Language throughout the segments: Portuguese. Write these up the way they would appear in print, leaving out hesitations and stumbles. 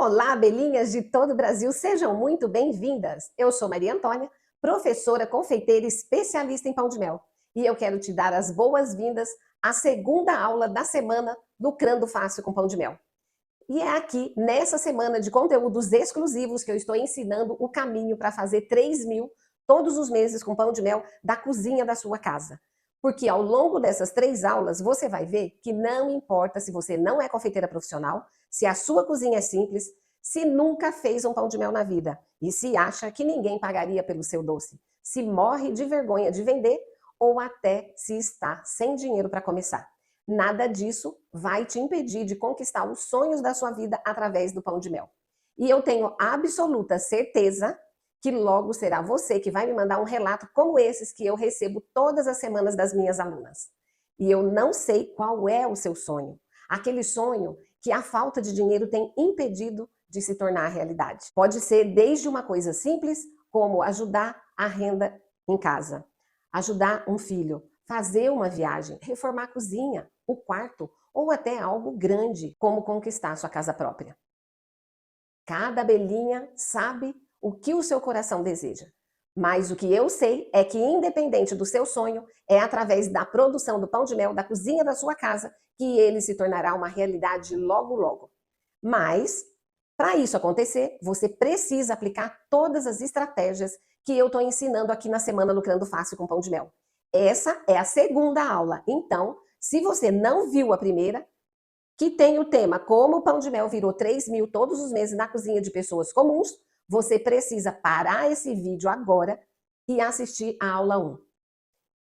Olá, abelhinhas de todo o Brasil, sejam muito bem-vindas. Eu sou Maria Antônia, professora, confeiteira, especialista em pão de mel. E eu quero te dar as boas-vindas à segunda aula da semana Lucrando Fácil com Pão de Mel. E é aqui, nessa semana de conteúdos exclusivos, que eu estou ensinando o caminho para fazer 3.000 todos os meses com pão de mel da cozinha da sua casa. Porque ao longo dessas 3 aulas, você vai ver que não importa se você não é confeiteira profissional, se a sua cozinha é simples, se nunca fez um pão de mel na vida e se acha que ninguém pagaria pelo seu doce, se morre de vergonha de vender ou até se está sem dinheiro para começar. Nada disso vai te impedir de conquistar os sonhos da sua vida através do pão de mel. E eu tenho absoluta certeza que logo será você que vai me mandar um relato como esses que eu recebo todas as semanas das minhas alunas. E eu não sei qual é o seu sonho. Aquele sonho que a falta de dinheiro tem impedido de se tornar realidade. Pode ser desde uma coisa simples, como ajudar a renda em casa, ajudar um filho, fazer uma viagem, reformar a cozinha, o quarto, ou até algo grande, como conquistar sua casa própria. Cada abelhinha sabe o que o seu coração deseja. Mas o que eu sei é que, independente do seu sonho, é através da produção do pão de mel da cozinha da sua casa que ele se tornará uma realidade logo, logo. Mas, para isso acontecer, você precisa aplicar todas as estratégias que eu estou ensinando aqui na Semana Lucrando Fácil com Pão de Mel. Essa é a segunda aula. Então, se você não viu a primeira, que tem o tema Como o Pão de Mel virou 3.000 todos os meses na cozinha de pessoas comuns, você precisa parar esse vídeo agora e assistir a aula 1.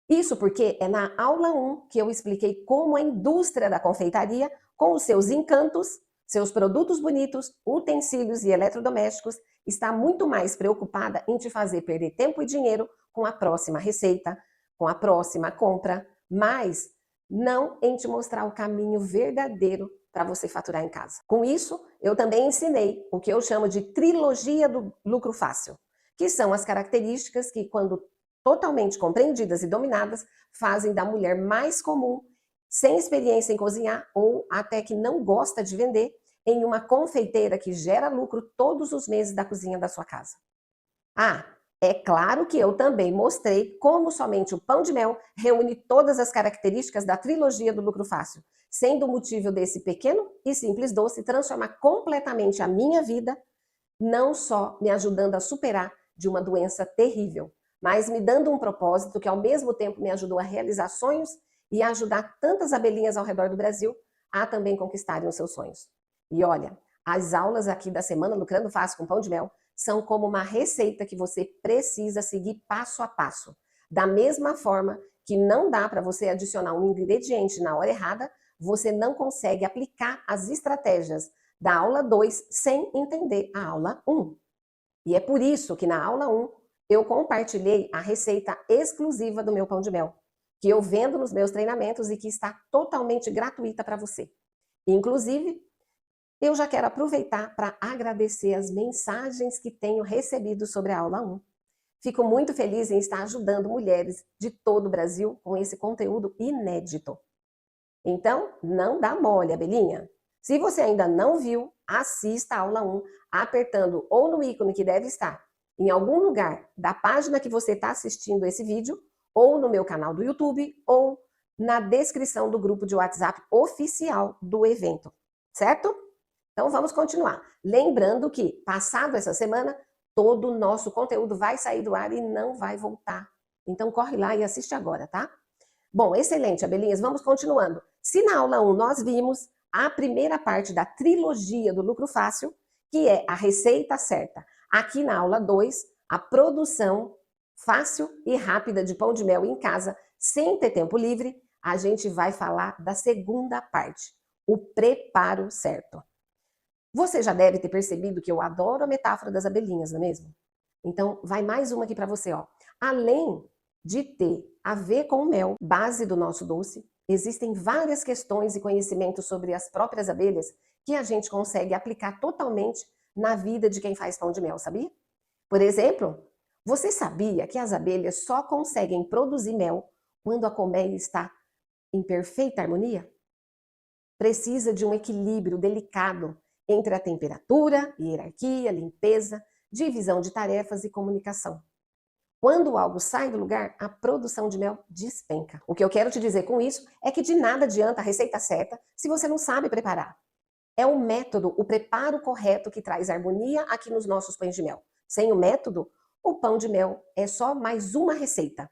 Isso porque é na aula 1 que eu expliquei como a indústria da confeitaria, com os seus encantos, seus produtos bonitos, utensílios e eletrodomésticos, está muito mais preocupada em te fazer perder tempo e dinheiro com a próxima receita, com a próxima compra, mas não em te mostrar o caminho verdadeiro para você faturar em casa. Com isso, eu também ensinei o que eu chamo de trilogia do lucro fácil, que são as características que, quando totalmente compreendidas e dominadas, fazem da mulher mais comum, sem experiência em cozinhar ou até que não gosta de vender, em uma confeiteira que gera lucro todos os meses da cozinha da sua casa. Ah, é claro que eu também mostrei como somente o pão de mel reúne todas as características da trilogia do lucro fácil, sendo o motivo desse pequeno e simples doce transformar completamente a minha vida, não só me ajudando a superar de uma doença terrível, mas me dando um propósito que ao mesmo tempo me ajudou a realizar sonhos e a ajudar tantas abelhinhas ao redor do Brasil a também conquistarem os seus sonhos. E olha, as aulas aqui da Semana Lucrando Fácil com Pão de Mel são como uma receita que você precisa seguir passo a passo. Da mesma forma que não dá para você adicionar um ingrediente na hora errada, você não consegue aplicar as estratégias da aula 2 sem entender a aula 1. E é por isso que na aula 1 eu compartilhei a receita exclusiva do meu pão de mel, que eu vendo nos meus treinamentos e que está totalmente gratuita para você. Inclusive, eu já quero aproveitar para agradecer as mensagens que tenho recebido sobre a aula 1. Fico muito feliz em estar ajudando mulheres de todo o Brasil com esse conteúdo inédito. Então, não dá mole, abelhinha. Se você ainda não viu, assista a aula 1, apertando ou no ícone que deve estar em algum lugar da página que você está assistindo esse vídeo, ou no meu canal do YouTube, ou na descrição do grupo de WhatsApp oficial do evento, certo? Então vamos continuar. Lembrando que, passado essa semana, todo o nosso conteúdo vai sair do ar e não vai voltar. Então corre lá e assiste agora, tá? Bom, excelente, abelhinhas, vamos continuando. Se na aula 1 nós vimos a primeira parte da trilogia do lucro fácil, que é a receita certa. Aqui na aula 2, a produção fácil e rápida de pão de mel em casa, sem ter tempo livre, a gente vai falar da segunda parte, o preparo certo. Você já deve ter percebido que eu adoro a metáfora das abelhinhas, não é mesmo? Então, vai mais uma aqui para você, ó. Além de ter a ver com o mel, base do nosso doce, existem várias questões e conhecimentos sobre as próprias abelhas que a gente consegue aplicar totalmente na vida de quem faz pão de mel, sabia? Por exemplo, você sabia que as abelhas só conseguem produzir mel quando a colmeia está em perfeita harmonia? Precisa de um equilíbrio delicado entre a temperatura, hierarquia, limpeza, divisão de tarefas e comunicação. Quando algo sai do lugar, a produção de mel despenca. O que eu quero te dizer com isso é que de nada adianta a receita certa se você não sabe preparar. É o método, o preparo correto que traz harmonia aqui nos nossos pães de mel. Sem o método, o pão de mel é só mais uma receita.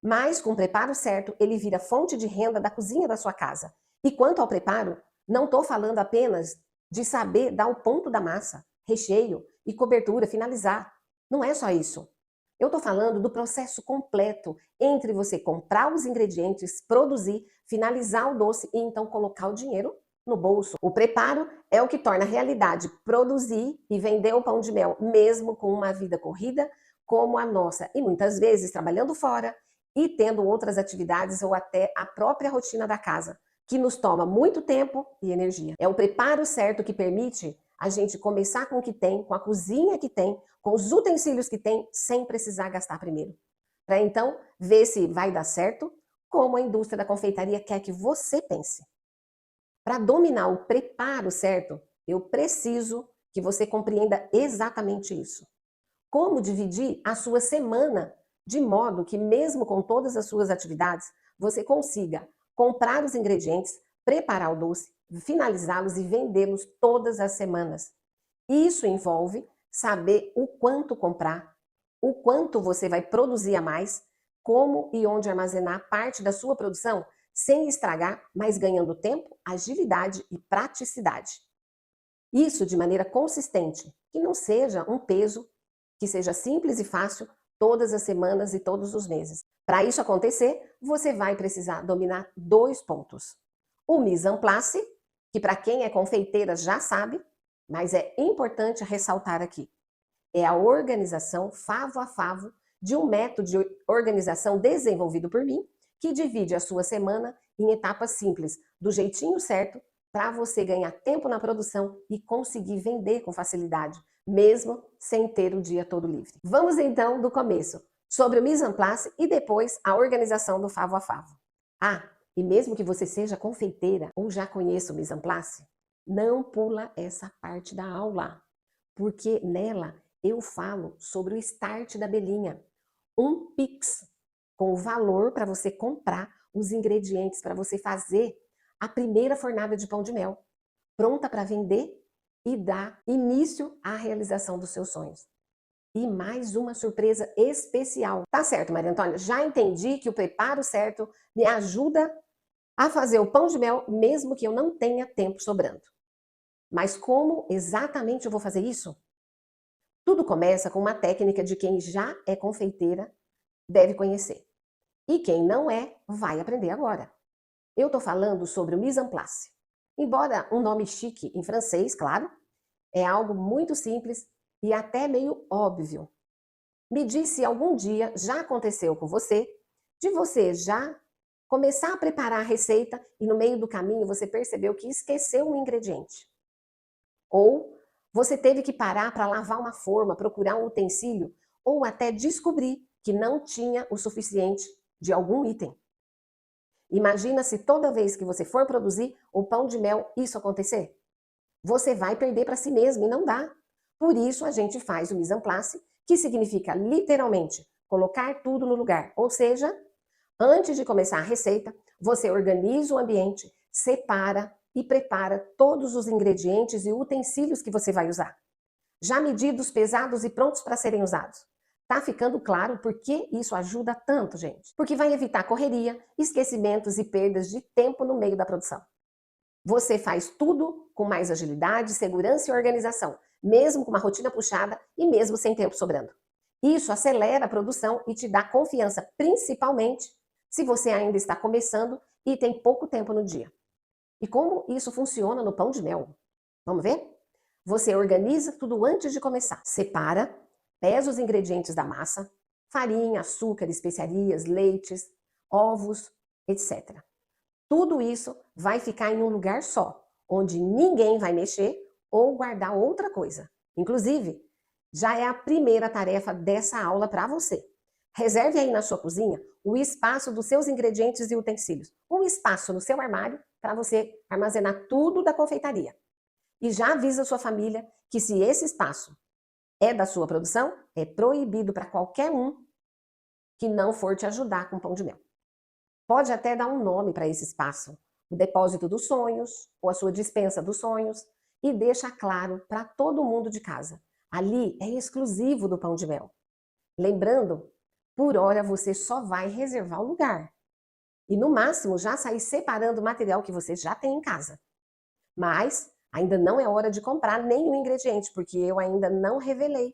Mas com o preparo certo, ele vira fonte de renda da cozinha da sua casa. E quanto ao preparo, não estou falando apenas de saber dar o ponto da massa, recheio e cobertura, finalizar. Não é só isso. Eu estou falando do processo completo entre você comprar os ingredientes, produzir, finalizar o doce e então colocar o dinheiro no bolso. O preparo é o que torna realidade produzir e vender o pão de mel, mesmo com uma vida corrida como a nossa, e muitas vezes trabalhando fora e tendo outras atividades ou até a própria rotina da casa, que nos toma muito tempo e energia. É o preparo certo que permite a gente começar com o que tem, com a cozinha que tem, com os utensílios que tem, sem precisar gastar primeiro. Para então ver se vai dar certo, como a indústria da confeitaria quer que você pense. Para dominar o preparo certo, eu preciso que você compreenda exatamente isso. Como dividir a sua semana de modo que, mesmo com todas as suas atividades, você consiga comprar os ingredientes, preparar o doce, finalizá-los e vendê-los todas as semanas. Isso envolve saber o quanto comprar, o quanto você vai produzir a mais, como e onde armazenar parte da sua produção sem estragar, mas ganhando tempo, agilidade e praticidade. Isso de maneira consistente, que não seja um peso, que seja simples e fácil todas as semanas e todos os meses. Para isso acontecer, você vai precisar dominar 2 pontos. O mise en place, que para quem é confeiteira já sabe, mas é importante ressaltar aqui. É a organização favo a favo de um método de organização desenvolvido por mim, que divide a sua semana em etapas simples, do jeitinho certo, para você ganhar tempo na produção e conseguir vender com facilidade, mesmo sem ter o dia todo livre. Vamos então do começo, sobre o mise en place e depois a organização do favo a favo. Ah, e mesmo que você seja confeiteira ou já conheça o mise en place, não pula essa parte da aula, porque nela eu falo sobre o start da belinha, um Pix com o valor para você comprar os ingredientes para você fazer a primeira fornada de pão de mel, pronta para vender e dar início à realização dos seus sonhos. E mais uma surpresa especial. Tá certo, Maria Antônia, já entendi que o preparo certo me ajuda a fazer o pão de mel, mesmo que eu não tenha tempo sobrando. Mas como exatamente eu vou fazer isso? Tudo começa com uma técnica de quem já é confeiteira deve conhecer. E quem não é, vai aprender agora. Eu estou falando sobre o mise en place. Embora um nome chique em francês, claro, é algo muito simples e até meio óbvio. Me diz se algum dia já aconteceu com você, de você já começar a preparar a receita e no meio do caminho você percebeu que esqueceu um ingrediente. Ou você teve que parar para lavar uma forma, procurar um utensílio, ou até descobrir que não tinha o suficiente de algum item. Imagina se toda vez que você for produzir o pão de mel isso acontecer. Você vai perder para si mesmo e não dá. Por isso a gente faz o mise en place, que significa literalmente colocar tudo no lugar. Ou seja, antes de começar a receita, você organiza o ambiente, separa e prepara todos os ingredientes e utensílios que você vai usar. Já medidos, pesados e prontos para serem usados. Tá ficando claro por que isso ajuda tanto, gente? Porque vai evitar correria, esquecimentos e perdas de tempo no meio da produção. Você faz tudo com mais agilidade, segurança e organização, mesmo com uma rotina puxada e mesmo sem tempo sobrando. Isso acelera a produção e te dá confiança, principalmente se você ainda está começando e tem pouco tempo no dia. E como isso funciona no pão de mel? Vamos ver? Você organiza tudo antes de começar. Separa, pesa os ingredientes da massa, farinha, açúcar, especiarias, leites, ovos, etc. Tudo isso vai ficar em um lugar só, onde ninguém vai mexer ou guardar outra coisa. Inclusive, já é a primeira tarefa dessa aula para você. Reserve aí na sua cozinha o espaço dos seus ingredientes e utensílios. Um espaço no seu armário para você armazenar tudo da confeitaria. E já avisa sua família que se esse espaço é da sua produção, é proibido para qualquer um que não for te ajudar com pão de mel. Pode até dar um nome para esse espaço, o depósito dos sonhos ou a sua dispensa dos sonhos, e deixa claro para todo mundo de casa. Ali é exclusivo do pão de mel. Lembrando, por hora você só vai reservar o lugar. E no máximo já sair separando o material que você já tem em casa. Mas ainda não é hora de comprar nenhum ingrediente, porque eu ainda não revelei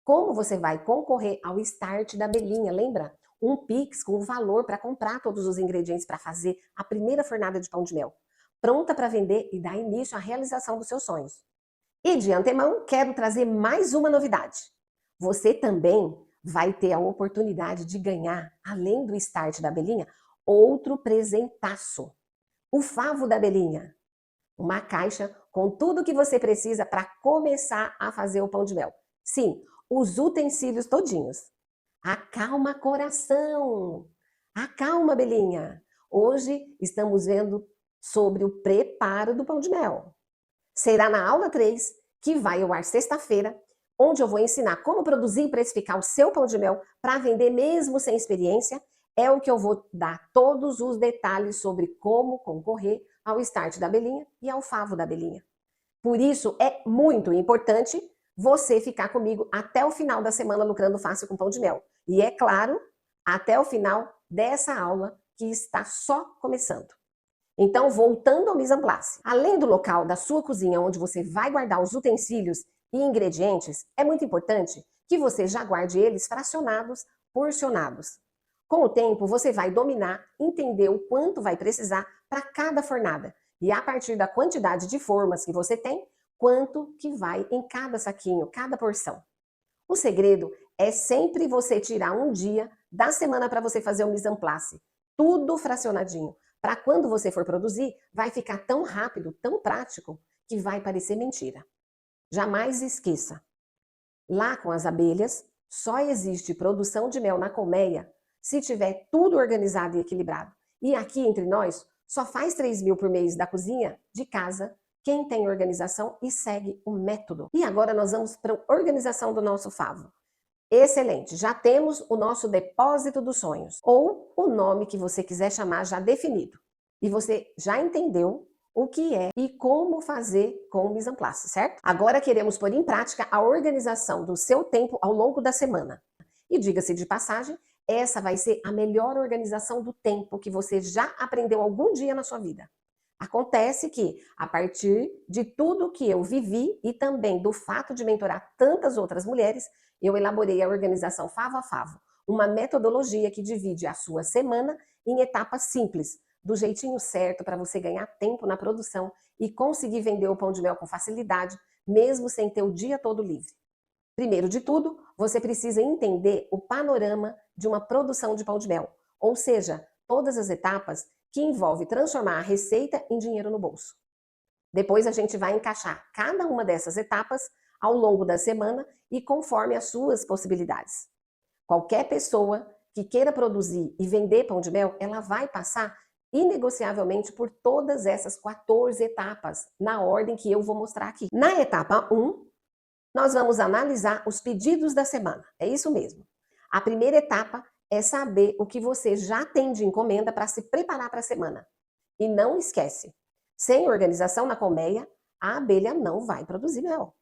como você vai concorrer ao Start da Belinha, lembra? Um Pix com o valor para comprar todos os ingredientes para fazer a primeira fornada de pão de mel. Pronta para vender e dar início à realização dos seus sonhos. E de antemão, quero trazer mais uma novidade. Você também vai ter a oportunidade de ganhar, além do Start da Belinha, outro presentaço. O Favo da Belinha. Uma caixa com tudo que você precisa para começar a fazer o pão de mel. Sim, os utensílios todinhos. Acalma coração! Acalma, Belinha! Hoje estamos vendo sobre o preparo do pão de mel. Será na aula 3, que vai ao ar sexta-feira, onde eu vou ensinar como produzir e precificar o seu pão de mel para vender mesmo sem experiência. É o que eu vou dar todos os detalhes sobre como concorrer ao Start da Belinha e ao Favo da Belinha. Por isso, é muito importante você ficar comigo até o final da semana lucrando fácil com pão de mel. E é claro, até o final dessa aula que está só começando. Então, voltando ao mise en place, além do local da sua cozinha onde você vai guardar os utensílios e ingredientes, é muito importante que você já guarde eles fracionados, porcionados. Com o tempo, você vai dominar, entender o quanto vai precisar para cada fornada. E a partir da quantidade de formas que você tem, quanto que vai em cada saquinho, cada porção. O segredo é sempre você tirar um dia da semana para você fazer o mise en place. Tudo fracionadinho. Para quando você for produzir, vai ficar tão rápido, tão prático, que vai parecer mentira. Jamais esqueça. Lá com as abelhas, só existe produção de mel na colmeia se tiver tudo organizado e equilibrado. E aqui entre nós, só faz 3.000 por mês da cozinha, de casa, quem tem organização e segue o método. E agora nós vamos para a organização do nosso favo. Excelente, já temos o nosso depósito dos sonhos, ou o nome que você quiser chamar já definido. E você já entendeu o que é e como fazer com o mise en place, certo? Agora queremos pôr em prática a organização do seu tempo ao longo da semana. E diga-se de passagem, essa vai ser a melhor organização do tempo que você já aprendeu algum dia na sua vida. Acontece que, a partir de tudo que eu vivi e também do fato de mentorar tantas outras mulheres, eu elaborei a organização Favo a Favo, uma metodologia que divide a sua semana em etapas simples, do jeitinho certo para você ganhar tempo na produção e conseguir vender o pão de mel com facilidade, mesmo sem ter o dia todo livre. Primeiro de tudo, você precisa entender o panorama de uma produção de pão de mel, ou seja, todas as etapas que envolvem transformar a receita em dinheiro no bolso. Depois a gente vai encaixar cada uma dessas etapas ao longo da semana e conforme as suas possibilidades. Qualquer pessoa que queira produzir e vender pão de mel, ela vai passar inegociavelmente por todas essas 14 etapas, na ordem que eu vou mostrar aqui. Na etapa 1, nós vamos analisar os pedidos da semana. É isso mesmo. A primeira etapa é saber o que você já tem de encomenda para se preparar para a semana. E não esquece, sem organização na colmeia, a abelha não vai produzir mel.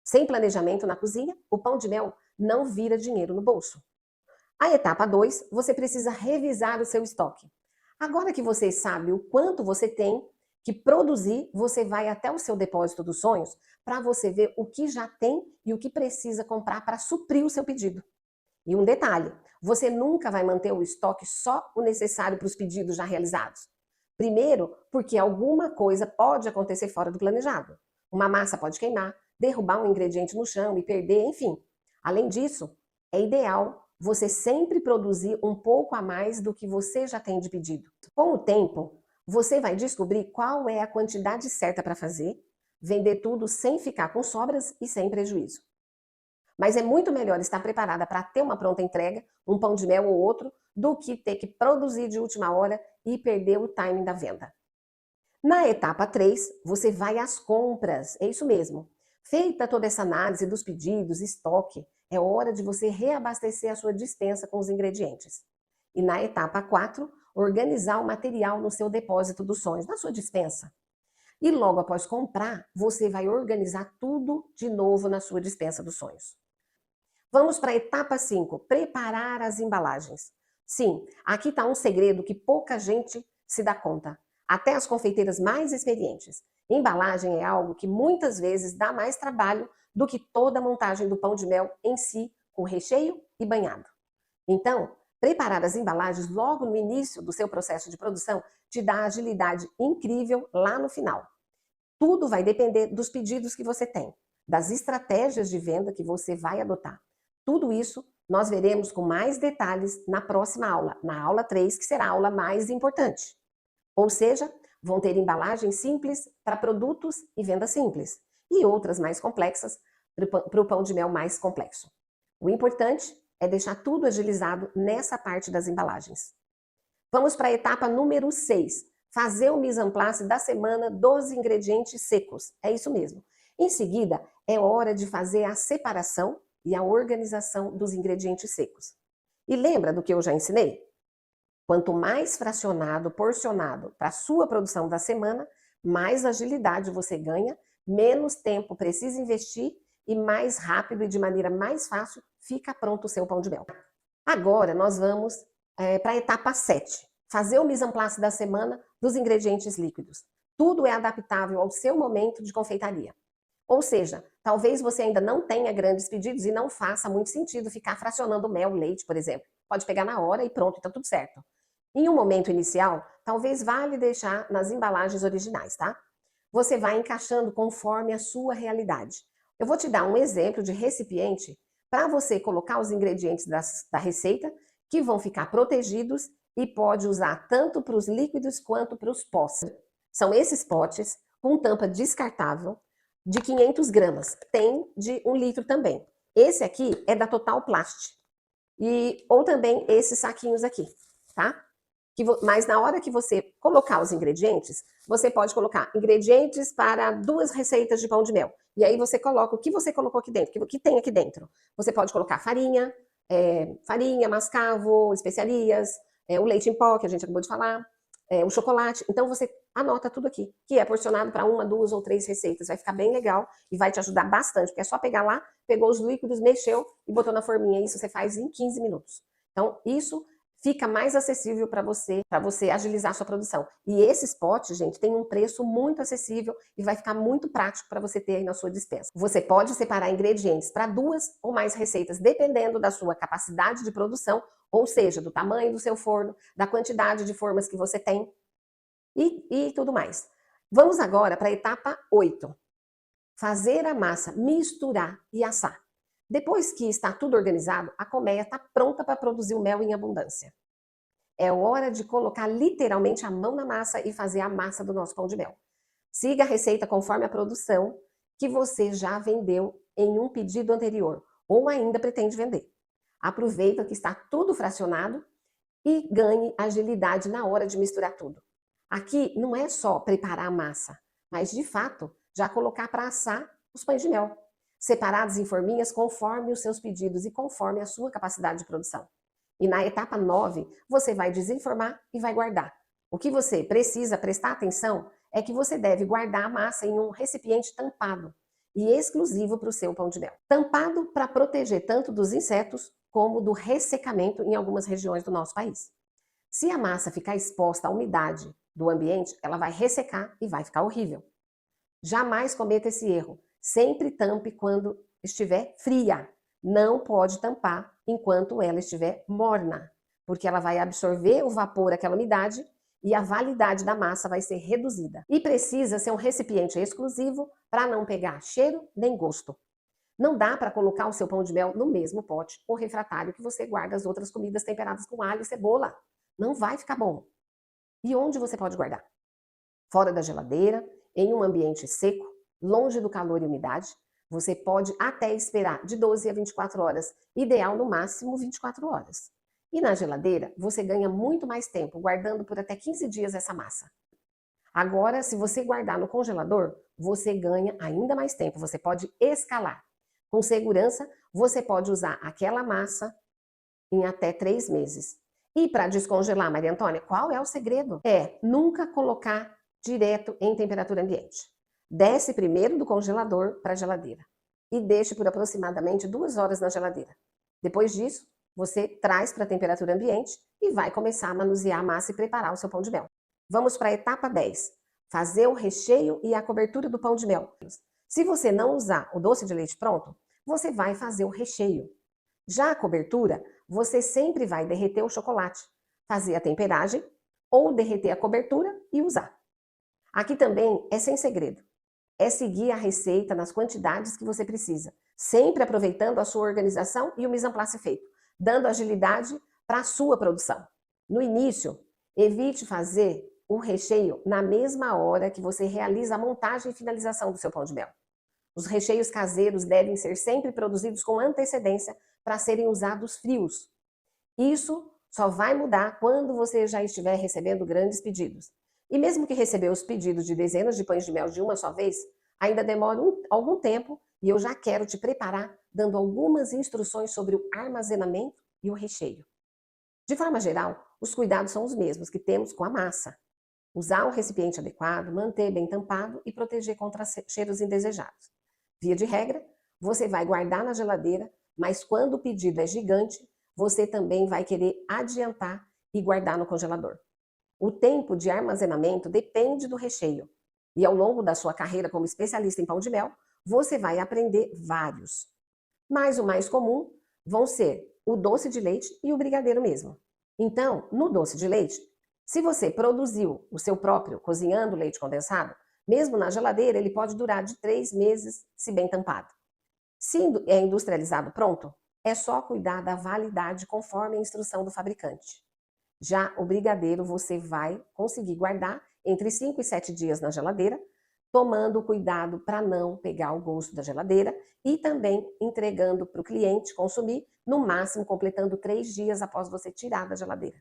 Sem planejamento na cozinha, o pão de mel não vira dinheiro no bolso. A etapa 2, você precisa revisar o seu estoque. Agora que você sabe o quanto você tem que produzir, você vai até o seu depósito dos sonhos para você ver o que já tem e o que precisa comprar para suprir o seu pedido. E um detalhe, você nunca vai manter o estoque só o necessário para os pedidos já realizados. Primeiro, porque alguma coisa pode acontecer fora do planejado. Uma massa pode queimar, derrubar um ingrediente no chão e perder, enfim. Além disso, é ideal você sempre produzir um pouco a mais do que você já tem de pedido. Com o tempo, você vai descobrir qual é a quantidade certa para fazer, vender tudo sem ficar com sobras e sem prejuízo. Mas é muito melhor estar preparada para ter uma pronta entrega, um pão de mel ou outro, do que ter que produzir de última hora e perder o timing da venda. Na etapa 3, você vai às compras, é isso mesmo. Feita toda essa análise dos pedidos, estoque, é hora de você reabastecer a sua despensa com os ingredientes. E na etapa 4, organizar o material no seu depósito dos sonhos, na sua despensa. E logo após comprar, você vai organizar tudo de novo na sua despensa dos sonhos. Vamos para a etapa 5, preparar as embalagens. Sim, aqui está um segredo que pouca gente se dá conta, até as confeiteiras mais experientes. Embalagem é algo que muitas vezes dá mais trabalho do que toda a montagem do pão de mel em si, com recheio e banhado. Então, preparar as embalagens logo no início do seu processo de produção te dá agilidade incrível lá no final. Tudo vai depender dos pedidos que você tem, das estratégias de venda que você vai adotar. Tudo isso nós veremos com mais detalhes na próxima aula, na aula 3, que será a aula mais importante. Ou seja, vão ter embalagens simples para produtos e venda simples, e outras mais complexas para o pão de mel mais complexo. O importante é deixar tudo agilizado nessa parte das embalagens. Vamos para a etapa número 6, fazer o mise en place da semana dos ingredientes secos. É isso mesmo. Em seguida, é hora de fazer a separação e a organização dos ingredientes secos. E lembra do que eu já ensinei? Quanto mais fracionado, porcionado para a sua produção da semana, mais agilidade você ganha, menos tempo precisa investir e mais rápido e de maneira mais fácil fica pronto o seu pão de mel. Agora nós vamos para a etapa 7, fazer o mise en place da semana dos ingredientes líquidos. Tudo é adaptável ao seu momento de confeitaria. Ou seja, talvez você ainda não tenha grandes pedidos e não faça muito sentido ficar fracionando mel, leite, por exemplo. Pode pegar na hora e pronto, está tudo certo. Em um momento inicial, talvez vale deixar nas embalagens originais, tá? Você vai encaixando conforme a sua realidade. Eu vou te dar um exemplo de recipiente para você colocar os ingredientes da receita que vão ficar protegidos e pode usar tanto para os líquidos quanto para os pós. São esses potes com tampa descartável de 500 gramas. Tem de 1 litro também. Esse aqui é da Total Plast. Ou também esses saquinhos aqui, tá? Mas na hora que você colocar os ingredientes, você pode colocar ingredientes para 2 receitas de pão de mel. E aí você coloca o que você colocou aqui dentro, o que tem aqui dentro. Você pode colocar farinha, mascavo, especiarias, o leite em pó, que a gente acabou de falar, o chocolate. Então você anota tudo aqui, que é porcionado para 1, 2 ou 3 receitas. Vai ficar bem legal e vai te ajudar bastante, porque é só pegar lá, pegou os líquidos, mexeu e botou na forminha. Isso você faz em 15 minutos. Então isso fica mais acessível para você agilizar sua produção. E esses potes, gente, tem um preço muito acessível e vai ficar muito prático para você ter aí na sua despensa. Você pode separar ingredientes para 2 ou mais receitas, dependendo da sua capacidade de produção, ou seja, do tamanho do seu forno, da quantidade de formas que você tem e tudo mais. Vamos agora para a etapa 8. Fazer a massa, misturar e assar. Depois que está tudo organizado, a colmeia está pronta para produzir o mel em abundância. É hora de colocar literalmente a mão na massa e fazer a massa do nosso pão de mel. Siga a receita conforme a produção que você já vendeu em um pedido anterior ou ainda pretende vender. Aproveita que está tudo fracionado e ganhe agilidade na hora de misturar tudo. Aqui não é só preparar a massa, mas de fato já colocar para assar os pães de mel, separados em forminhas conforme os seus pedidos e conforme a sua capacidade de produção. E na etapa 9, você vai desenformar e vai guardar. O que você precisa prestar atenção é que você deve guardar a massa em um recipiente tampado e exclusivo para o seu pão de mel. Tampado para proteger tanto dos insetos como do ressecamento em algumas regiões do nosso país. Se a massa ficar exposta à umidade do ambiente, ela vai ressecar e vai ficar horrível. Jamais cometa esse erro. Sempre tampe quando estiver fria. Não pode tampar enquanto ela estiver morna, porque ela vai absorver o vapor, aquela umidade, e a validade da massa vai ser reduzida. E precisa ser um recipiente exclusivo para não pegar cheiro nem gosto. Não dá para colocar o seu pão de mel no mesmo pote ou refratário que você guarda as outras comidas temperadas com alho e cebola. Não vai ficar bom. E onde você pode guardar? Fora da geladeira, em um ambiente seco, longe do calor e umidade. Você pode até esperar de 12 a 24 horas, ideal no máximo 24 horas. E na geladeira, você ganha muito mais tempo, guardando por até 15 dias essa massa. Agora, se você guardar no congelador, você ganha ainda mais tempo, você pode escalar. Com segurança, você pode usar aquela massa em até 3 meses. E para descongelar, Maria Antônia, qual é o segredo? É nunca colocar direto em temperatura ambiente. Desce primeiro do congelador para a geladeira e deixe por aproximadamente 2 horas na geladeira. Depois disso, você traz para a temperatura ambiente e vai começar a manusear a massa e preparar o seu pão de mel. Vamos para a etapa 10. Fazer o recheio e a cobertura do pão de mel. Se você não usar o doce de leite pronto, você vai fazer o recheio. Já a cobertura, você sempre vai derreter o chocolate, fazer a temperagem ou derreter a cobertura e usar. Aqui também é sem segredo. É seguir a receita nas quantidades que você precisa, sempre aproveitando a sua organização e o mise en place feito, dando agilidade para a sua produção. No início, evite fazer o recheio na mesma hora que você realiza a montagem e finalização do seu pão de mel. Os recheios caseiros devem ser sempre produzidos com antecedência para serem usados frios. Isso só vai mudar quando você já estiver recebendo grandes pedidos. E mesmo que receber os pedidos de dezenas de pães de mel de uma só vez, ainda demora algum tempo e eu já quero te preparar dando algumas instruções sobre o armazenamento e o recheio. De forma geral, os cuidados são os mesmos que temos com a massa. Usar um recipiente adequado, manter bem tampado e proteger contra cheiros indesejados. Via de regra, você vai guardar na geladeira, mas quando o pedido é gigante, você também vai querer adiantar e guardar no congelador. O tempo de armazenamento depende do recheio. E ao longo da sua carreira como especialista em pão de mel, você vai aprender vários. Mas o mais comum vão ser o doce de leite e o brigadeiro mesmo. Então, no doce de leite, se você produziu o seu próprio cozinhando leite condensado, mesmo na geladeira, ele pode durar de 3 meses, se bem tampado. Se é industrializado pronto, é só cuidar da validade conforme a instrução do fabricante. Já o brigadeiro você vai conseguir guardar entre 5 e 7 dias na geladeira, tomando cuidado para não pegar o gosto da geladeira e também entregando para o cliente consumir, no máximo completando 3 dias após você tirar da geladeira.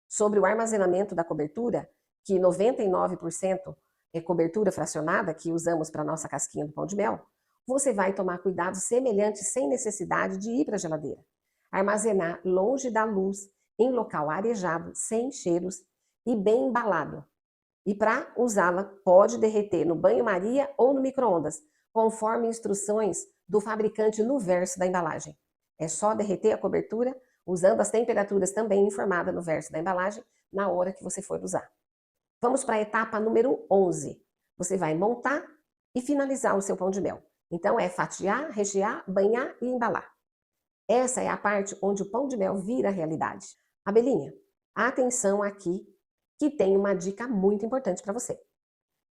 Sobre o armazenamento da cobertura, que 99% é cobertura fracionada que usamos para a nossa casquinha do pão de mel, você vai tomar cuidados semelhantes sem necessidade de ir para a geladeira. Armazenar longe da luz, em local arejado, sem cheiros e bem embalado. E para usá-la, pode derreter no banho-maria ou no micro-ondas, conforme instruções do fabricante no verso da embalagem. É só derreter a cobertura, usando as temperaturas também informadas no verso da embalagem, na hora que você for usar. Vamos para a etapa número 11. Você vai montar e finalizar o seu pão de mel. Então é fatiar, rechear, banhar e embalar. Essa é a parte onde o pão de mel vira realidade. Abelhinha, atenção aqui, que tem uma dica muito importante para você.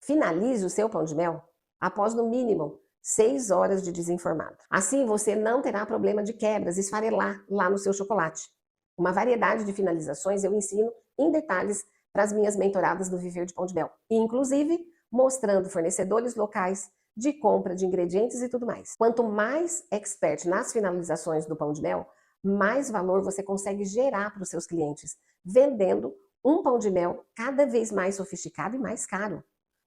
Finalize o seu pão de mel após no mínimo 6 horas de desenformado. Assim você não terá problema de quebras, esfarelar lá no seu chocolate. Uma variedade de finalizações eu ensino em detalhes para as minhas mentoradas do Viver de Pão de Mel, inclusive mostrando fornecedores locais de compra de ingredientes e tudo mais. Quanto mais expert nas finalizações do pão de mel, mais valor você consegue gerar para os seus clientes, vendendo um pão de mel cada vez mais sofisticado e mais caro,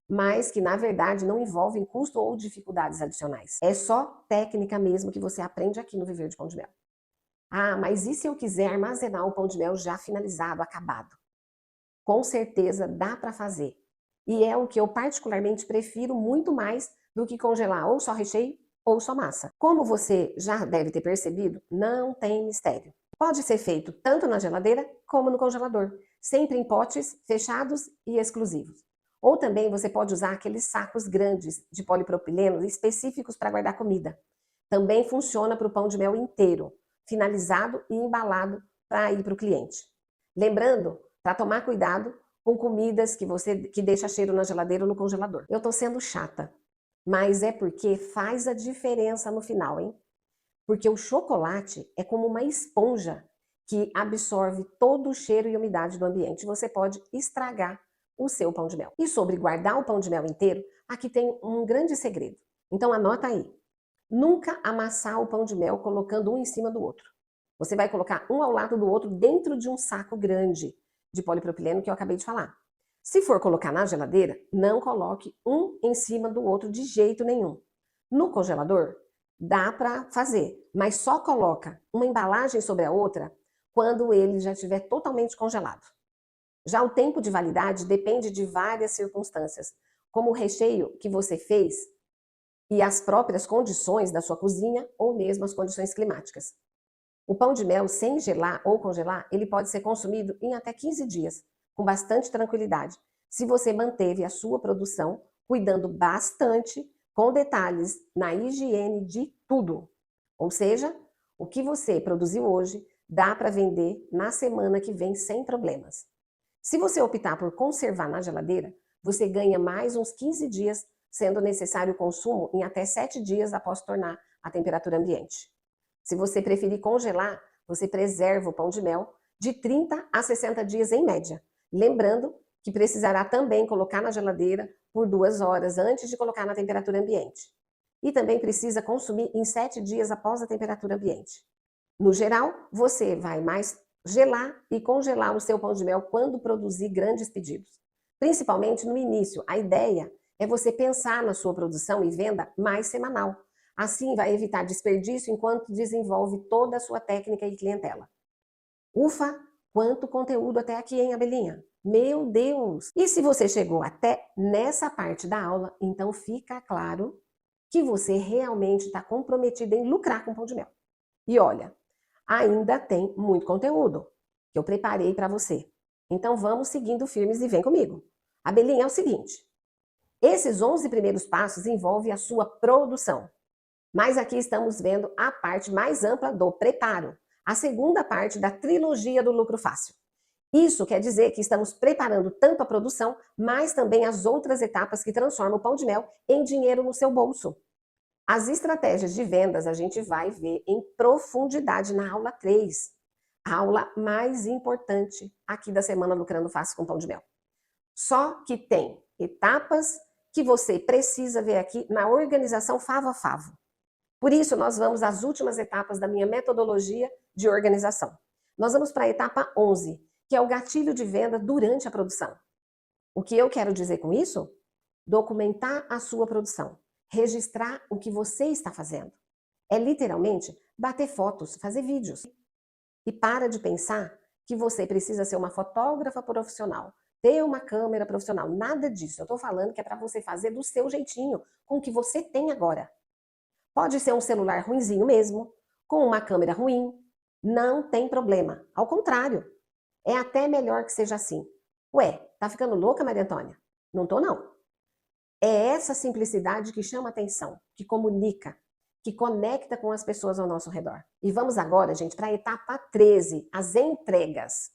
mas que na verdade não envolvem custo ou dificuldades adicionais. É só técnica mesmo que você aprende aqui no Viver de Pão de Mel. Ah, mas e se eu quiser armazenar o pão de mel já finalizado, acabado? Com certeza dá para fazer. E é o que eu particularmente prefiro muito mais do que congelar ou só recheio ou só massa. Como você já deve ter percebido, não tem mistério. Pode ser feito tanto na geladeira como no congelador, sempre em potes fechados e exclusivos. Ou também você pode usar aqueles sacos grandes de polipropileno específicos para guardar comida. Também funciona para o pão de mel inteiro, finalizado e embalado para ir para o cliente. Lembrando, para tomar cuidado com comidas que deixa cheiro na geladeira ou no congelador. Eu estou sendo chata, mas é porque faz a diferença no final, hein? Porque o chocolate é como uma esponja que absorve todo o cheiro e umidade do ambiente. Você pode estragar o seu pão de mel. E sobre guardar o pão de mel inteiro, aqui tem um grande segredo. Então anota aí. Nunca amassar o pão de mel colocando um em cima do outro. Você vai colocar um ao lado do outro dentro de um saco grande de polipropileno que eu acabei de falar. Se for colocar na geladeira, não coloque um em cima do outro de jeito nenhum. No congelador, dá para fazer, mas só coloca uma embalagem sobre a outra quando ele já estiver totalmente congelado. Já o tempo de validade depende de várias circunstâncias, como o recheio que você fez e as próprias condições da sua cozinha ou mesmo as condições climáticas. O pão de mel sem gelar ou congelar, ele pode ser consumido em até 15 dias, com bastante tranquilidade, se você manteve a sua produção cuidando bastante, com detalhes na higiene de tudo. Ou seja, o que você produziu hoje dá para vender na semana que vem sem problemas. Se você optar por conservar na geladeira, você ganha mais uns 15 dias, sendo necessário o consumo em até 7 dias após tornar a temperatura ambiente. Se você preferir congelar, você preserva o pão de mel de 30 a 60 dias em média. Lembrando que precisará também colocar na geladeira por 2 horas antes de colocar na temperatura ambiente. E também precisa consumir em 7 dias após a temperatura ambiente. No geral, você vai mais gelar e congelar o seu pão de mel quando produzir grandes pedidos. Principalmente no início, a ideia é você pensar na sua produção e venda mais semanal. Assim vai evitar desperdício enquanto desenvolve toda a sua técnica e clientela. Ufa, quanto conteúdo até aqui, hein, Abelinha? Meu Deus! E se você chegou até nessa parte da aula, então fica claro que você realmente está comprometido em lucrar com pão de mel. E olha, ainda tem muito conteúdo que eu preparei para você. Então vamos seguindo firmes e vem comigo. Abelinha, é o seguinte, esses 11 primeiros passos envolvem a sua produção. Mas aqui estamos vendo a parte mais ampla do preparo, a segunda parte da trilogia do lucro fácil. Isso quer dizer que estamos preparando tanto a produção, mas também as outras etapas que transformam o pão de mel em dinheiro no seu bolso. As estratégias de vendas a gente vai ver em profundidade na aula 3, a aula mais importante aqui da semana Lucrando Fácil com Pão de Mel. Só que tem etapas que você precisa ver aqui na organização favo a favo. Por isso, nós vamos às últimas etapas da minha metodologia de organização. Nós vamos para a etapa 11, que é o gatilho de venda durante a produção. O que eu quero dizer com isso? Documentar a sua produção, registrar o que você está fazendo. É literalmente bater fotos, fazer vídeos. E para de pensar que você precisa ser uma fotógrafa profissional, ter uma câmera profissional, nada disso. Eu estou falando que é para você fazer do seu jeitinho, com o que você tem agora. Pode ser um celular ruinzinho mesmo, com uma câmera ruim, não tem problema. Ao contrário, é até melhor que seja assim. Ué, tá ficando louca, Maria Antônia? Não tô não. É essa simplicidade que chama atenção, que comunica, que conecta com as pessoas ao nosso redor. E vamos agora, gente, para a etapa 13, as entregas.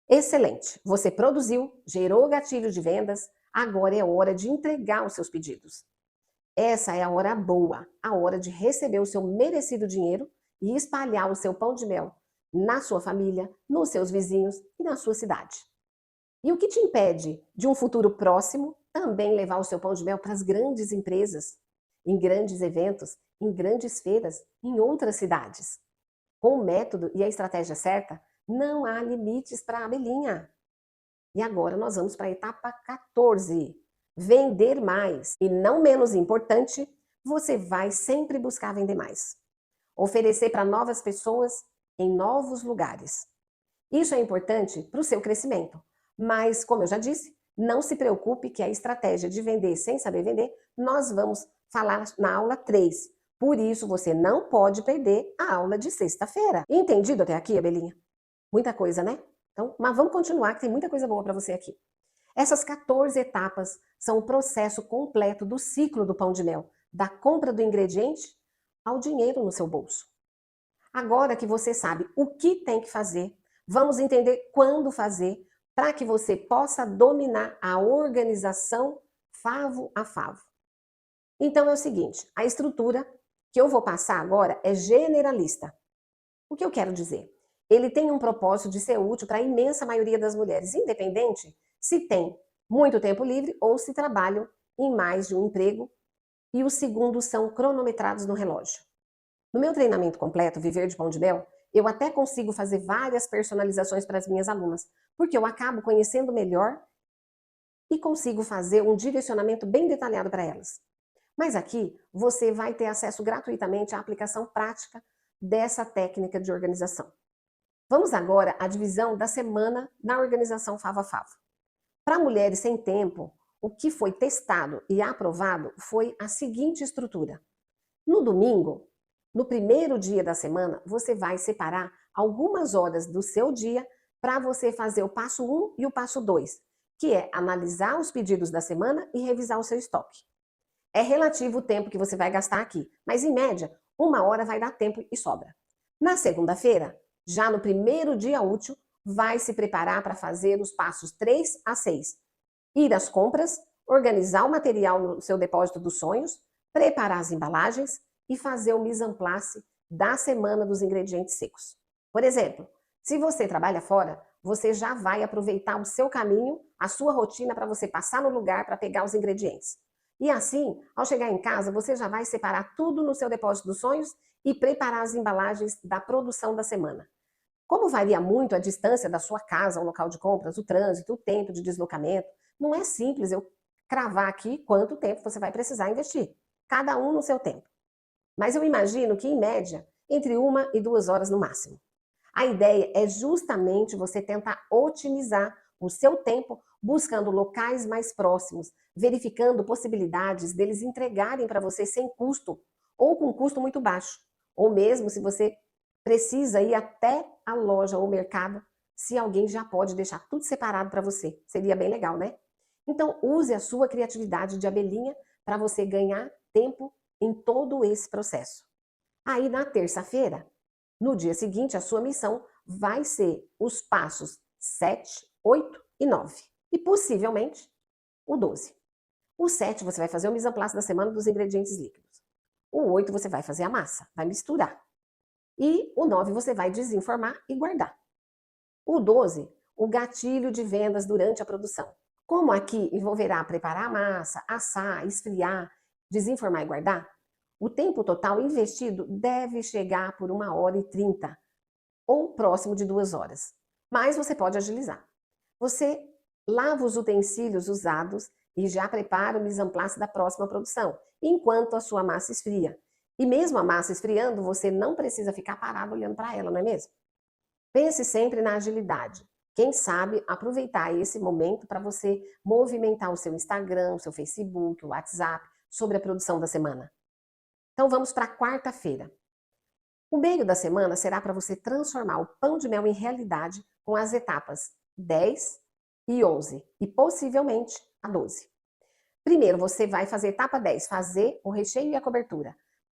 Excelente, você produziu, gerou gatilho de vendas, agora é hora de entregar os seus pedidos. Essa é a hora boa, a hora de receber o seu merecido dinheiro e espalhar o seu pão de mel na sua família, nos seus vizinhos e na sua cidade. E o que te impede de um futuro próximo também levar o seu pão de mel para as grandes empresas, em grandes eventos, em grandes feiras, em outras cidades? Com o método e a estratégia certa, não há limites para a abelhinha. E agora nós vamos para a etapa 14. Vender mais. E não menos importante, você vai sempre buscar vender mais. Oferecer para novas pessoas em novos lugares. Isso é importante para o seu crescimento. Mas, como eu já disse, não se preocupe que a estratégia de vender sem saber vender, nós vamos falar na aula 3. Por isso, você não pode perder a aula de sexta-feira. Entendido até aqui, Abelinha? Muita coisa, né? Então, mas vamos continuar, que tem muita coisa boa para você aqui. Essas 14 etapas são o processo completo do ciclo do pão de mel, da compra do ingrediente ao dinheiro no seu bolso. Agora que você sabe o que tem que fazer, vamos entender quando fazer para que você possa dominar a organização favo a favo. Então é o seguinte, a estrutura que eu vou passar agora é generalista. O que eu quero dizer? Ele tem um propósito de ser útil para a imensa maioria das mulheres, independente se tem muito tempo livre ou se trabalham em mais de um emprego e os segundos são cronometrados no relógio. No meu treinamento completo, Viver de Pão de Mel, eu até consigo fazer várias personalizações para as minhas alunas, porque eu acabo conhecendo melhor e consigo fazer um direcionamento bem detalhado para elas. Mas aqui você vai ter acesso gratuitamente à aplicação prática dessa técnica de organização. Vamos agora à divisão da semana na organização Fava Fava. Para mulheres sem tempo, o que foi testado e aprovado foi a seguinte estrutura. No domingo, no primeiro dia da semana, você vai separar algumas horas do seu dia para você fazer o passo 1 e o passo 2, que é analisar os pedidos da semana e revisar o seu estoque. É relativo o tempo que você vai gastar aqui, mas em média, 1 hora vai dar tempo e sobra. Na segunda-feira, já no primeiro dia útil, vai se preparar para fazer os passos 3 a 6. Ir às compras, organizar o material no seu depósito dos sonhos, preparar as embalagens e fazer o mise en place da semana dos ingredientes secos. Por exemplo, se você trabalha fora, você já vai aproveitar o seu caminho, a sua rotina para você passar no lugar para pegar os ingredientes. E assim, ao chegar em casa, você já vai separar tudo no seu depósito dos sonhos e preparar as embalagens da produção da semana. Como varia muito a distância da sua casa ao local de compras, o trânsito, o tempo de deslocamento, não é simples eu cravar aqui quanto tempo você vai precisar investir. Cada um no seu tempo. Mas eu imagino que, em média, entre 1 e 2 horas no máximo. A ideia é justamente você tentar otimizar o seu tempo buscando locais mais próximos, verificando possibilidades deles entregarem para você sem custo ou com custo muito baixo. Ou mesmo se você precisa ir até a loja ou mercado, se alguém já pode deixar tudo separado para você. Seria bem legal, né? Então, use a sua criatividade de abelhinha para você ganhar tempo em todo esse processo. Aí, na terça-feira, no dia seguinte, a sua missão vai ser os passos 7, 8 e 9. E possivelmente o 12. O 7 você vai fazer o mise en place da semana dos ingredientes líquidos. O 8 você vai fazer a massa, vai misturar. E o 9 você vai desenformar e guardar. O 12, o gatilho de vendas durante a produção. Como aqui envolverá preparar a massa, assar, esfriar, desenformar e guardar, o tempo total investido deve chegar por 1 hora e 30 ou próximo de 2 horas. Mas você pode agilizar. Você lava os utensílios usados e já prepara o mise en place da próxima produção, enquanto a sua massa esfria. E mesmo a massa esfriando, você não precisa ficar parado olhando para ela, não é mesmo? Pense sempre na agilidade. Quem sabe aproveitar esse momento para você movimentar o seu Instagram, o seu Facebook, o WhatsApp sobre a produção da semana. Então vamos para a quarta-feira. O meio da semana será para você transformar o pão de mel em realidade com as etapas 10 e 11 e possivelmente a 12. Primeiro você vai fazer etapa 10, fazer o recheio e a cobertura.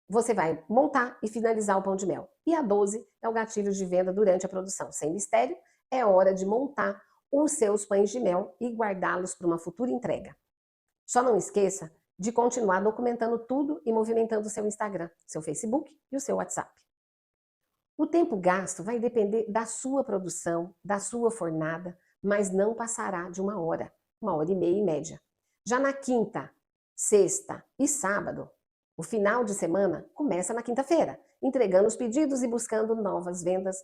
Você vai montar e finalizar o pão de mel. E a 12 é o gatilho de venda durante a produção. Sem mistério, é hora de montar os seus pães de mel e guardá-los para uma futura entrega. Só não esqueça de continuar documentando tudo e movimentando o seu Instagram, seu Facebook e o seu WhatsApp. O tempo gasto vai depender da sua produção, da sua fornada, mas não passará de 1 hora, 1 hora e meia em média. Já na quinta, sexta e sábado, o final de semana começa na quinta-feira, entregando os pedidos e buscando novas vendas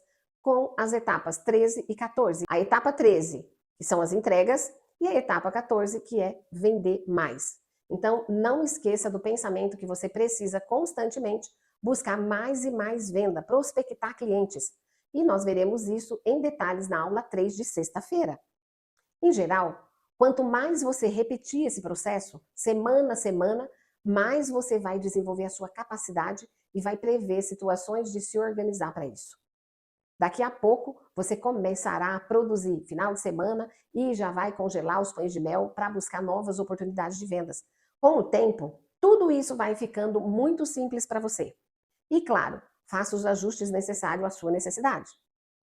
com as etapas 13 e 14. A etapa 13, que são as entregas, e a etapa 14, que é vender mais. Então, não esqueça do pensamento que você precisa constantemente buscar mais e mais venda, prospectar clientes. E nós veremos isso em detalhes na aula 3 de sexta-feira. Em geral, quanto mais você repetir esse processo, semana a semana, mais você vai desenvolver a sua capacidade e vai prever situações de se organizar para isso. Daqui a pouco, você começará a produzir final de semana e já vai congelar os pães de mel para buscar novas oportunidades de vendas. Com o tempo, tudo isso vai ficando muito simples para você. E claro, faça os ajustes necessários à sua necessidade.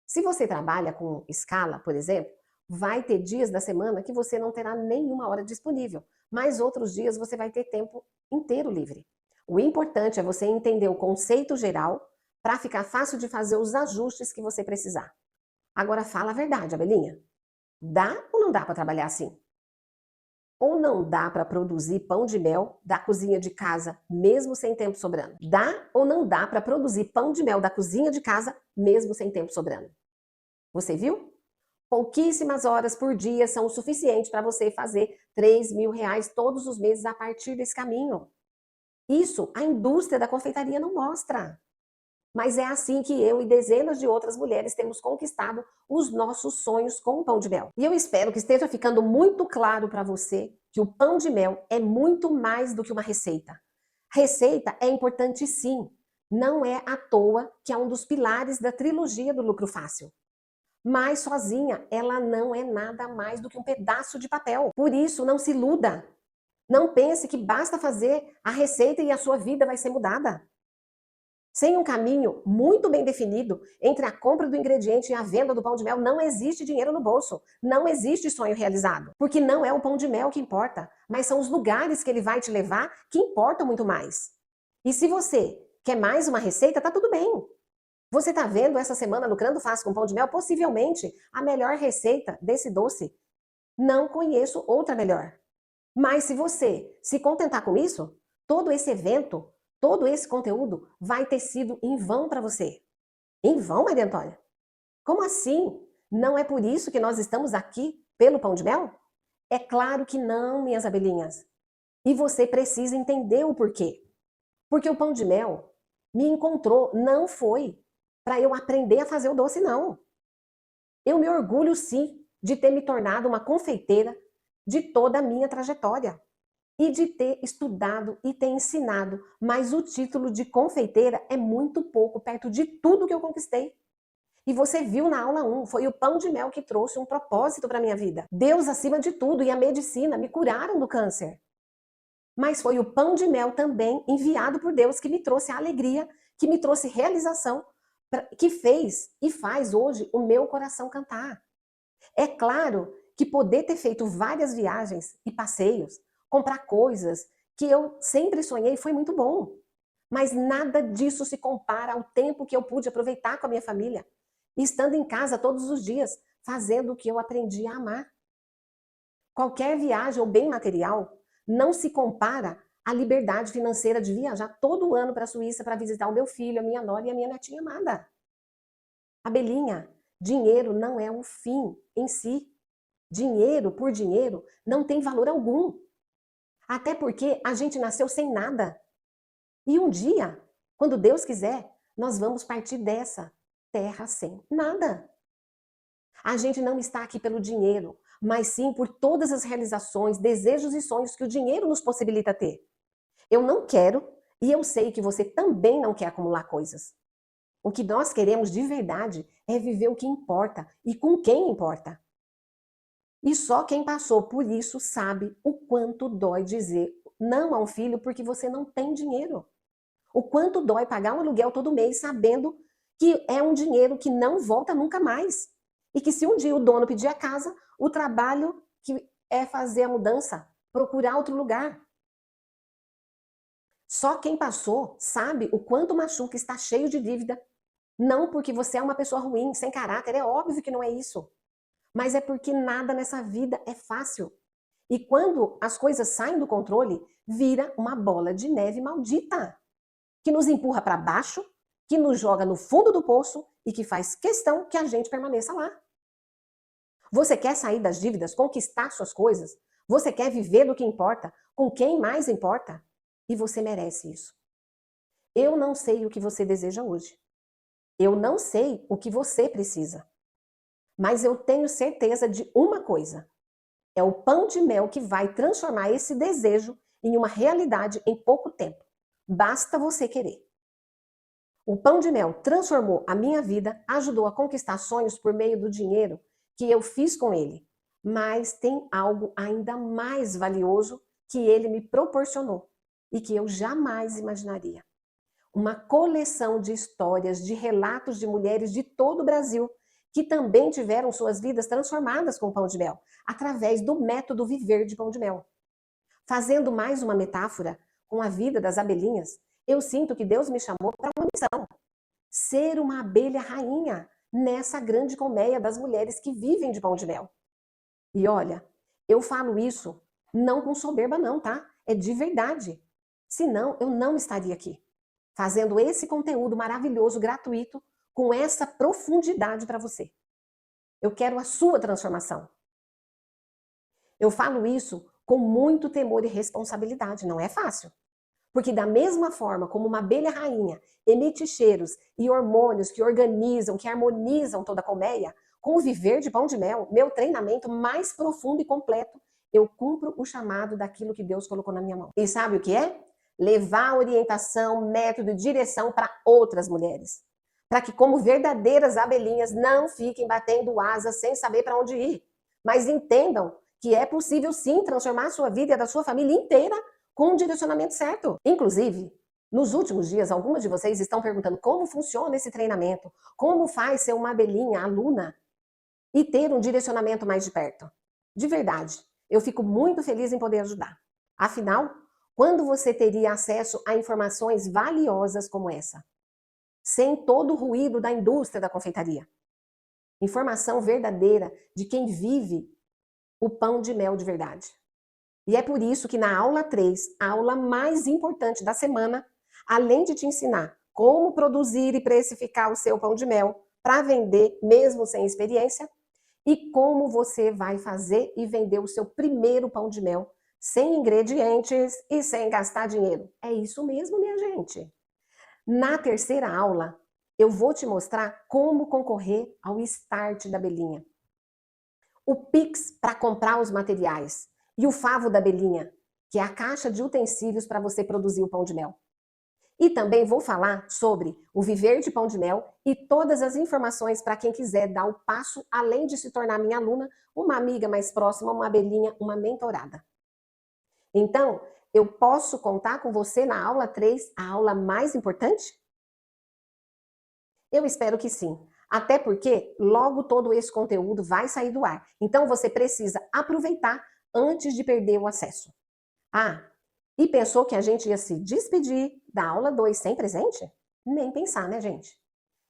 Se você trabalha com escala, por exemplo, vai ter dias da semana que você não terá nenhuma hora disponível, mas outros dias você vai ter tempo inteiro livre. O importante é você entender o conceito geral para ficar fácil de fazer os ajustes que você precisar. Agora fala a verdade, Abelinha. Dá ou não dá para trabalhar assim? Ou não dá para produzir pão de mel da cozinha de casa, mesmo sem tempo sobrando? Dá ou não dá para produzir pão de mel da cozinha de casa, mesmo sem tempo sobrando? Você viu? Pouquíssimas horas por dia são o suficiente para você fazer R$ 3.000 todos os meses a partir desse caminho. Isso a indústria da confeitaria não mostra. Mas é assim que eu e dezenas de outras mulheres temos conquistado os nossos sonhos com o pão de mel. E eu espero que esteja ficando muito claro para você que o pão de mel é muito mais do que uma receita. Receita é importante sim, não é à toa que é um dos pilares da trilogia do lucro fácil. Mas sozinha, ela não é nada mais do que um pedaço de papel. Por isso, não se iluda. Não pense que basta fazer a receita e a sua vida vai ser mudada. Sem um caminho muito bem definido entre a compra do ingrediente e a venda do pão de mel, não existe dinheiro no bolso, não existe sonho realizado. Porque não é o pão de mel que importa, mas são os lugares que ele vai te levar que importam muito mais. E se você quer mais uma receita, tá tudo bem. Você está vendo essa semana Lucrando Fácil com Pão de Mel, possivelmente a melhor receita desse doce. Não conheço outra melhor. Mas se você se contentar com isso, todo esse evento, todo esse conteúdo vai ter sido em vão para você. Em vão, Maria Antônia? Como assim? Não é por isso que nós estamos aqui pelo Pão de Mel? É claro que não, minhas abelhinhas. E você precisa entender o porquê. Porque o Pão de Mel me encontrou, não foi para eu aprender a fazer o doce, não. Eu me orgulho, sim, de ter me tornado uma confeiteira de toda a minha trajetória e de ter estudado e ter ensinado, mas o título de confeiteira é muito pouco perto de tudo que eu conquistei. E você viu na aula 1, foi o pão de mel que trouxe um propósito para minha vida. Deus acima de tudo e a medicina me curaram do câncer. Mas foi o pão de mel também enviado por Deus que me trouxe a alegria, que me trouxe realização, que fez e faz hoje o meu coração cantar. É claro que poder ter feito várias viagens e passeios, comprar coisas que eu sempre sonhei foi muito bom. Mas nada disso se compara ao tempo que eu pude aproveitar com a minha família, estando em casa todos os dias, fazendo o que eu aprendi a amar. Qualquer viagem ou bem material não se compara à liberdade financeira de viajar todo ano para a Suíça para visitar o meu filho, a minha nora e a minha netinha amada. Abelhinha, dinheiro não é um fim em si. Dinheiro por dinheiro não tem valor algum. Até porque a gente nasceu sem nada. E um dia, quando Deus quiser, nós vamos partir dessa terra sem nada. A gente não está aqui pelo dinheiro, mas sim por todas as realizações, desejos e sonhos que o dinheiro nos possibilita ter. Eu não quero, e eu sei que você também não quer acumular coisas. O que nós queremos de verdade é viver o que importa e com quem importa. E só quem passou por isso sabe o quanto dói dizer não a um filho porque você não tem dinheiro. O quanto dói pagar um aluguel todo mês sabendo que é um dinheiro que não volta nunca mais. E que se um dia o dono pedir a casa, o trabalho que é fazer a mudança, procurar outro lugar. Só quem passou sabe o quanto machuca estar cheio de dívida. Não porque você é uma pessoa ruim, sem caráter, é óbvio que não é isso. Mas é porque nada nessa vida é fácil. E quando as coisas saem do controle, vira uma bola de neve maldita, que nos empurra para baixo, que nos joga no fundo do poço e que faz questão que a gente permaneça lá. Você quer sair das dívidas, conquistar suas coisas? Você quer viver do que importa, com quem mais importa? E você merece isso. Eu não sei o que você deseja hoje. Eu não sei o que você precisa. Mas eu tenho certeza de uma coisa. É o pão de mel que vai transformar esse desejo em uma realidade em pouco tempo. Basta você querer. O pão de mel transformou a minha vida, ajudou a conquistar sonhos por meio do dinheiro que eu fiz com ele. Mas tem algo ainda mais valioso que ele me proporcionou e que eu jamais imaginaria. Uma coleção de histórias, de relatos de mulheres de todo o Brasil que também tiveram suas vidas transformadas com o pão de mel, através do método Viver de Pão de Mel. Fazendo mais uma metáfora com a vida das abelhinhas, eu sinto que Deus me chamou para uma missão. Ser uma abelha rainha nessa grande colmeia das mulheres que vivem de pão de mel. E olha, eu falo isso não com soberba não, tá? É de verdade. Senão, eu não estaria aqui, fazendo esse conteúdo maravilhoso, gratuito, com essa profundidade para você. Eu quero a sua transformação. Eu falo isso com muito temor e responsabilidade, não é fácil. Porque da mesma forma como uma abelha rainha emite cheiros e hormônios que organizam, que harmonizam toda a colmeia, com o viver de pão de mel, meu treinamento mais profundo e completo, eu cumpro o chamado daquilo que Deus colocou na minha mão. E sabe o que é? Levar orientação, método e direção para outras mulheres. Para que, como verdadeiras abelhinhas, não fiquem batendo asas sem saber para onde ir. Mas entendam que é possível sim transformar a sua vida e a da sua família inteira com um direcionamento certo. Inclusive, nos últimos dias, algumas de vocês estão perguntando como funciona esse treinamento, como faz ser uma abelhinha, aluna, e ter um direcionamento mais de perto. De verdade, eu fico muito feliz em poder ajudar. Afinal, quando você teria acesso a informações valiosas como essa? Sem todo o ruído da indústria da confeitaria. Informação verdadeira de quem vive o pão de mel de verdade. E é por isso que na aula 3, a aula mais importante da semana, além de te ensinar como produzir e precificar o seu pão de mel para vender mesmo sem experiência, e como você vai fazer e vender o seu primeiro pão de mel sem ingredientes e sem gastar dinheiro. É isso mesmo, minha gente. Na terceira aula, eu vou te mostrar como concorrer ao Start da Abelhinha. O Pix para comprar os materiais e o Favo da Abelhinha, que é a caixa de utensílios para você produzir o pão de mel. E também vou falar sobre o viver de pão de mel e todas as informações para quem quiser dar o passo, além de se tornar minha aluna, uma amiga mais próxima, uma abelhinha, uma mentorada. Então, eu posso contar com você na aula 3, a aula mais importante? Eu espero que sim. Até porque logo todo esse conteúdo vai sair do ar. Então você precisa aproveitar antes de perder o acesso. Ah, e pensou que a gente ia se despedir da aula 2 sem presente? Nem pensar, né, gente?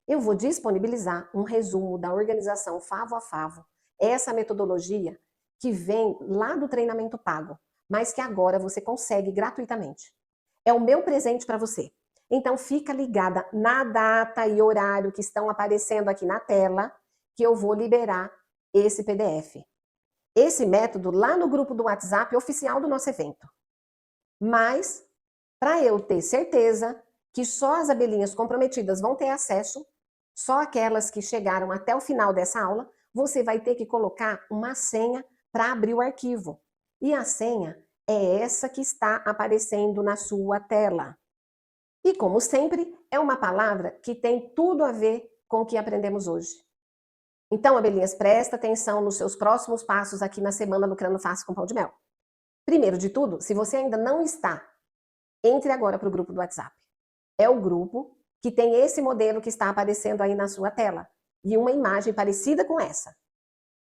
Eu vou disponibilizar um resumo da organização Favo a Favo, essa metodologia que vem lá do treinamento pago, mas que agora você consegue gratuitamente. É o meu presente para você. Então fica ligada na data e horário que estão aparecendo aqui na tela, que eu vou liberar esse PDF. Esse método lá no grupo do WhatsApp oficial do nosso evento. Mas, para eu ter certeza que só as abelhinhas comprometidas vão ter acesso, só aquelas que chegaram até o final dessa aula, você vai ter que colocar uma senha para abrir o arquivo. E a senha é essa que está aparecendo na sua tela. E, como sempre, é uma palavra que tem tudo a ver com o que aprendemos hoje. Então, abelhinhas, presta atenção nos seus próximos passos aqui na semana Lucrando Fácil com Pão de Mel. Primeiro de tudo, se você ainda não está, entre agora para o grupo do WhatsApp. É o grupo que tem esse modelo que está aparecendo aí na sua tela e uma imagem parecida com essa.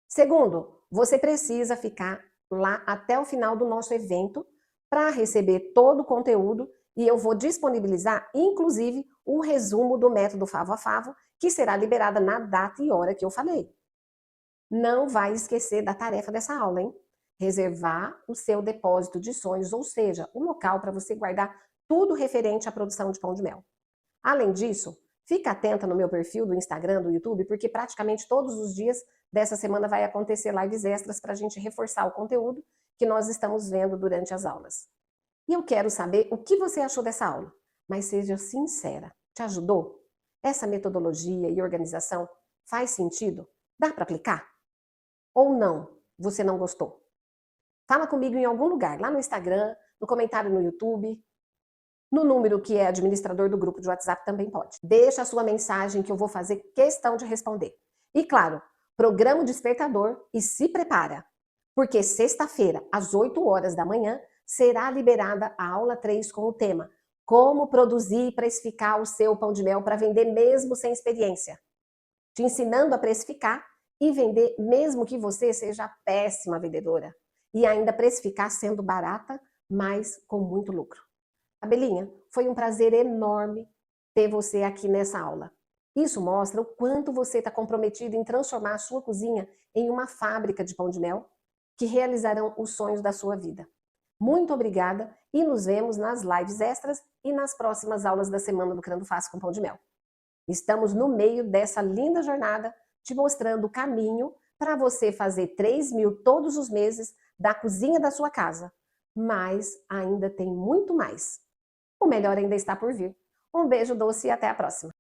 Segundo, você precisa ficar lá até o final do nosso evento para receber todo o conteúdo e eu vou disponibilizar, inclusive, o resumo do método Favo a Favo, que será liberada na data e hora que eu falei. Não vai esquecer da tarefa dessa aula, hein? Reservar o seu depósito de sonhos, ou seja, o local para você guardar tudo referente à produção de pão de mel. Além disso, fica atenta no meu perfil do Instagram, do YouTube, porque praticamente todos os dias dessa semana vai acontecer lives extras para a gente reforçar o conteúdo que nós estamos vendo durante as aulas. E eu quero saber o que você achou dessa aula, mas seja sincera. Te ajudou? Essa metodologia e organização faz sentido? Dá para aplicar? Ou não? Você não gostou? Fala comigo em algum lugar, lá no Instagram, no comentário no YouTube, no número que é administrador do grupo de WhatsApp também pode. Deixa a sua mensagem que eu vou fazer questão de responder. E claro, programa o despertador e se prepara, porque sexta-feira, às 8 horas da manhã, será liberada a aula 3 com o tema Como produzir e precificar o seu pão de mel para vender mesmo sem experiência. Te ensinando a precificar e vender mesmo que você seja péssima vendedora. E ainda precificar sendo barata, mas com muito lucro. Abelinha, foi um prazer enorme ter você aqui nessa aula. Isso mostra o quanto você está comprometido em transformar a sua cozinha em uma fábrica de pão de mel que realizarão os sonhos da sua vida. Muito obrigada e nos vemos nas lives extras e nas próximas aulas da Semana Lucrando Fácil com Pão de Mel. Estamos no meio dessa linda jornada te mostrando o caminho para você fazer 3.000 todos os meses da cozinha da sua casa. Mas ainda tem muito mais. O melhor ainda está por vir. Um beijo doce e até a próxima!